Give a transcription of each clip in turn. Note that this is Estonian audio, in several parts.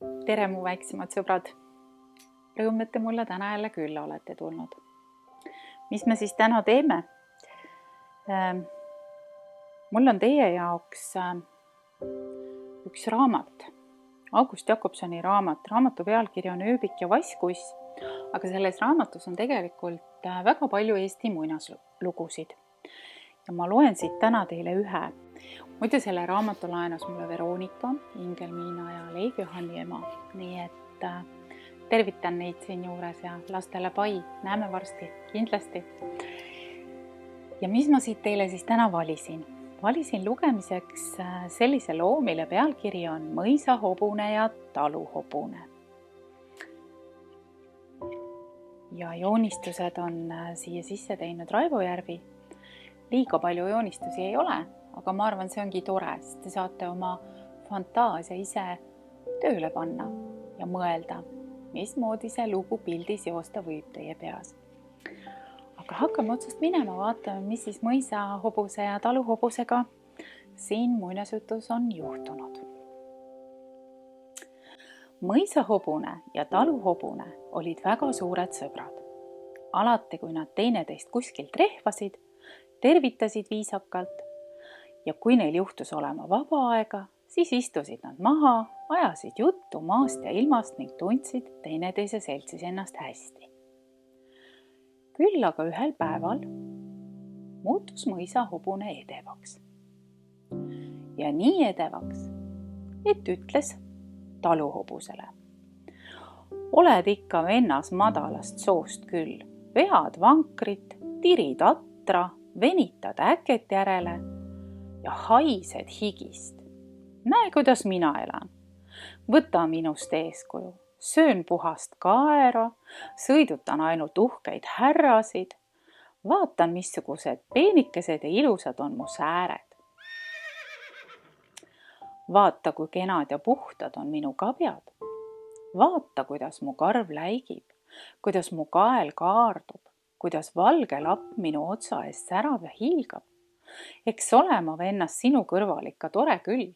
Tere, mu väiksemad sõbrad! Rõõm, et te mulle täna jälle külla olete tulnud. Mis me siis täna teeme? Mul on teie jaoks üks raamat. August Jakobsoni raamat. Raamatu pealkiri on Ööbik ja vasskuss, aga selles raamatus on tegelikult väga palju Eesti muinaslugusid. Ja ma loen siit täna teile ühe. Muidu selle raamatu laenas mulle Veronika, Ingel-Miina ja Leib-Johani ema. Nii et tervitan neid siin juures ja lastele pai. Näeme varsti, kindlasti. Ja mis ma siit teile siis täna valisin? Valisin lugemiseks sellise loo, mille pealkiri on Mõisahobune ja taluhobune. Ja joonistused on siia sisse teinud Raivo Järvi. Liiga palju joonistusi ei ole, aga ma arvan, see ongi tore, sest te saate oma fantaasia ise tööle panna ja mõelda, mismoodi see lugu pildis joosta võib teie peas. Aga hakkame otsast minema, vaatame, mis siis mõisahobuse ja taluhobusega siin muinasjutus on juhtunud. Mõisahobune ja taluhobune olid väga suured sõbrad. Alati, kui nad teineteist kuskilt rehvasid, tervitasid viisakalt ja kui neil juhtus olema vaba aega, siis istusid nad maha, ajasid juttu maast ja ilmast ning tundsid teineteise seltsis ennast hästi. Küll aga ühel päeval muutus mõisahobune edevaks. Ja nii edevaks, et ütles taluhobusele. Oled ikka vennas madalast soost küll, vead vankrit, tirid atra, venitad äket järele ja haised higist. Näe, kuidas mina elan. Võta minust eeskuju. Söön puhast kaera, sõidutan ainult uhkeid härrasid. Vaatan, missugused peenikesed ja ilusad on mu sääred. Vaata, kui kenad ja puhtad on minu kabjad. Vaata, kuidas mu karv läigib, kuidas mu kael kaardub, kuidas valge lapp minu otsa eest särab ja hiilgab. Eks ole ma vennas sinu kõrval ikka tore küll.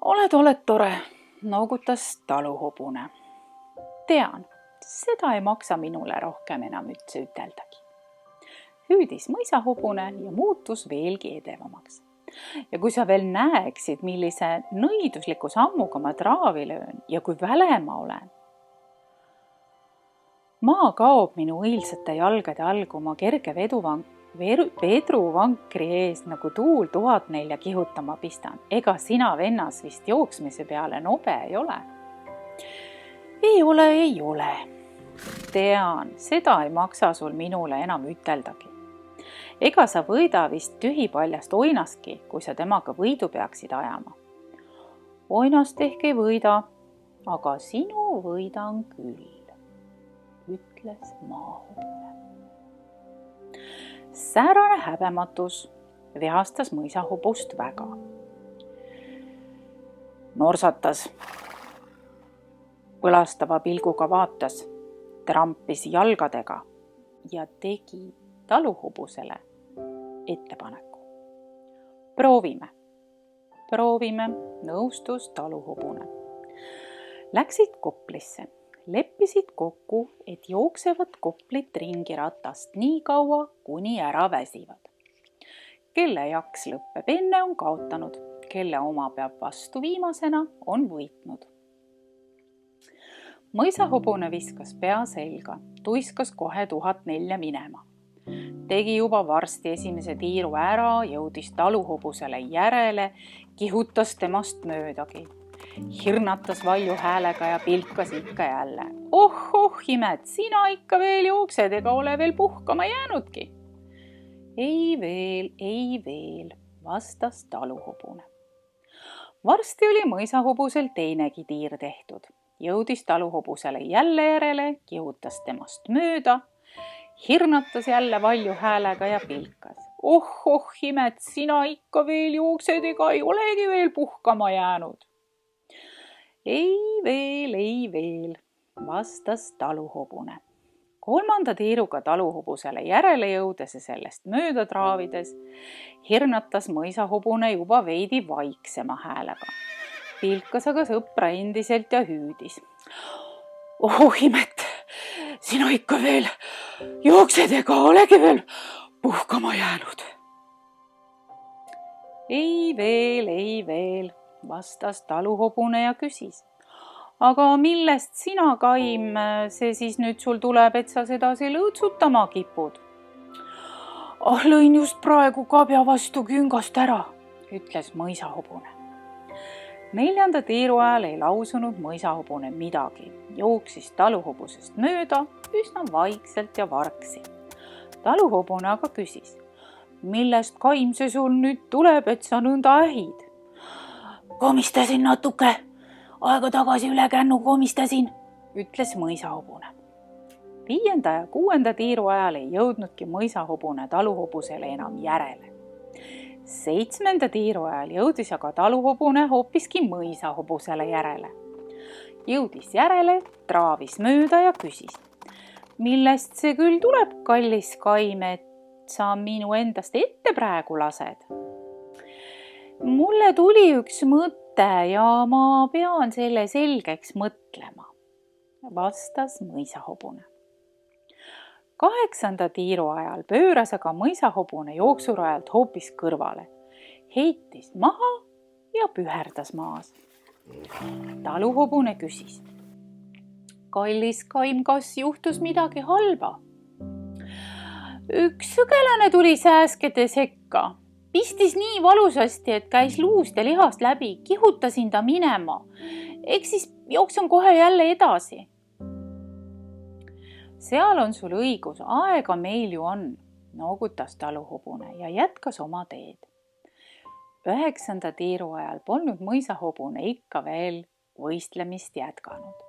Oled tore, noogutas taluhobune. Tean, seda ei maksa minule rohkem enam üldse üteldagi. Hüüdis mõisahobune ja muutus veelgi edevamaks. Ja kui sa veel näeksid, millise nõidusliku sammuga ma traavi löön ja kui väle ma olen. Maa kaob minu õilsate jalgade all, kui ma kerge vedruvankri ees nagu tuul 1004 kihutama pistan. Ega sina vennas vist jooksmise peale nobe ei ole? Ei ole. Tean, seda ei maksa sul minule enam üteldagi. Ega sa võida vist tühipaljast oinaski, kui sa temaga võidu peaksid ajama. Oinast ehk ei võida, aga sinu võidan küll, ütles maahobune. Säärane häbematus vihastas mõisahobust väga. Norsatas, põlastava pilguga vaatas, trampis jalgadega ja tegi taluhobusele ettepaneku. Proovime, nõustus taluhobune. Läksid Koplisse. Leppisid kokku, et jooksevad Koplit ringi ratast nii kaua, kuni ära väsivad. Kelle jaks lõppeb enne, on kaotanud. Kelle oma peab vastu viimasena, on võitnud. Mõisahobune viskas pea selga, tuiskas kohe 1004 minema. Tegi juba varsti esimese tiiru ära, jõudis taluhobusele järele, kihutas temast möödagi. Hirnatas valju häälega ja pilkas ikka jälle. Oh, imed, sina ikka veel jooksed ega ole veel puhkama jäänudki. Ei veel, vastas taluhobune. Varsti oli mõisahobusel teinegi tiir tehtud. Jõudis taluhobusele jälle järele, kihutas temast mööda, hirnatas jälle valju häälega ja pilkas. Oh, imed, sina ikka veel jooksed ega ei olegi veel puhkama jäänud. Ei veel, vastas taluhobune. 3. tiiruga taluhobusele järele jõudes ja sellest mööda traavides hirnatas mõisahobune juba veidi vaiksema häälega. pilkas aga sõpra endiselt ja hüüdis. Oh imet, sina ikka veel jooksed ega olegi veel puhkama jäänud. Ei veel, vastas taluhobune ja küsis. Aga millest sina, Kaim, see siis nüüd sul tuleb, et sa sedasi lõõtsutama kipud? Lõin just praegu kabja vastu küngast ära, ütles mõisahobune. 4. tiiru ajal ei lausunud mõisahobune midagi, jooksis taluhobusest mööda üsna vaikselt ja vargsi. Taluhobune aga küsis, millest, Kaim, see sul nüüd tuleb, et sa nõnda ähid? Komistasin natuke, aega tagasi üle kännu komistasin, ütles mõisahobune. 5. ja 6. tiiru ajal ei jõudnudki mõisahobune taluhobusele enam järele. 7. tiiru ajal jõudis aga taluhobune hoopiski mõisahobusele järele. Jõudis järele, traavis mööda ja küsis, millest see küll tuleb, kallis Kaim, et sa minu endast ette praegu lased? Mulle tuli üks mõte ja ma pean selle selgeks mõtlema, vastas mõisahobune. 8. tiiru ajal pööras aga mõisahobune jooksurajalt hoopis kõrvale, heitis maha ja püherdas maas. Taluhobune küsis, kallis Kaim, kas juhtus midagi halba? Üks sõgelane tuli sääskede sekka, pistis nii valusasti, et käis luust ja lihast läbi, kihutasin ta minema. Eks siis jooksen kohe jälle edasi. Seal on sul õigus, aega meil ju on, noogutas taluhobune ja jätkas oma teed. 9. tiiru ajal polnud mõisahobune ikka veel võistlemist jätkanud.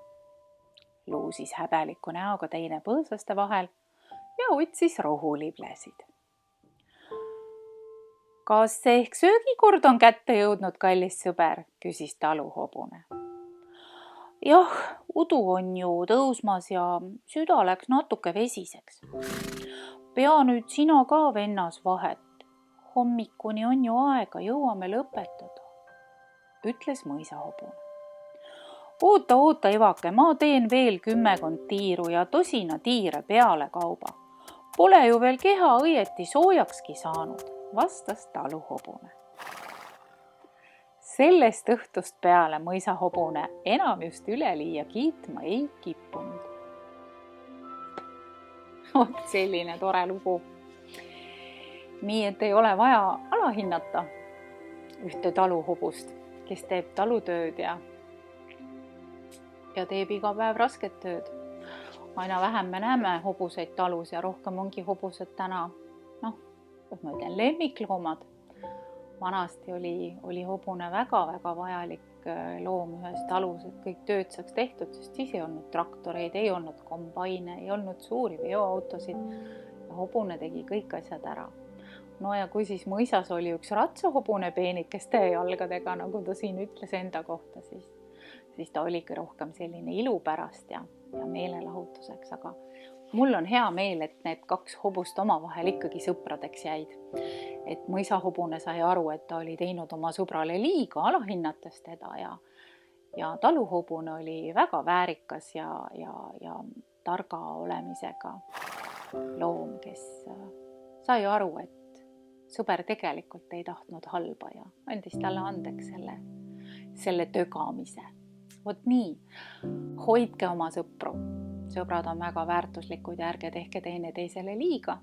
Luusis häbeliku näoga teine põõsaste vahel ja otsis rohuliblesid. Kas ehk söögikord on kätte jõudnud, kallis sõber, küsis taluhobune. Jah, udu on ju tõusmas ja süda läks natuke vesiseks. Pea nüüd sina ka, vennas, vahet. Hommikuni on ju aega, jõuame lõpetada, ütles mõisahobune. Oota, Evake, ma teen veel 10 tiiru ja tosina tiire peale kauba. Pole ju veel keha õieti soojakski saanud, vastas taluhobune. Sellest õhtust peale mõisahobune enam just üleliia kiitma ei kippunud. Selline tore lugu. Nii, et ei ole vaja alahinnata ühte taluhobust, kes teeb talutööd ja teeb iga päev rasket tööd. Aina vähem me näeme hobuseid talus ja rohkem ongi hobused täna, ma ütlen, lemmikloomad. Vanasti oli hobune väga-väga vajalik loom ühes talus, et kõik tööd saaks tehtud, sest siis ei olnud traktoreid, ei olnud kombaine, ei olnud suuri veoautosid ja hobune tegi kõik asjad ära. No ja kui siis mõisas oli üks ratsahobune peenikeste jalgadega, nagu ta siin ütles enda kohta, siis ta oligi rohkem selline ilupärast ja meelelahutuseks, aga mul on hea meel, et need 2 hobust omavahel ikkagi sõpradeks jäid. Et mõisahobune sai aru, et ta oli teinud oma sõbrale liiga, alahinnates teda ja taluhobune oli väga väärikas ja targa olemisega loom, kes sai aru, et sõber tegelikult ei tahtnud halba ja andis talle andeks selle tögamise. Vot nii, hoidke oma sõpru. Sõbrad on väga väärtuslikud ja ärge tehke teineteisele liiga.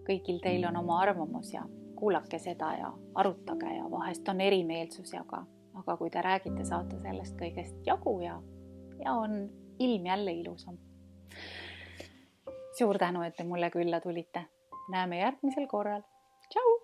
Kõigil teil on oma arvamus ja kuulake seda ja arutage ja vahest on erimeelsusi, aga kui te räägite, saate sellest kõigest jagu ja on ilm jälle ilusam. Suur tänu, et te mulle külla tulite. Näeme järgmisel korral. Tšau!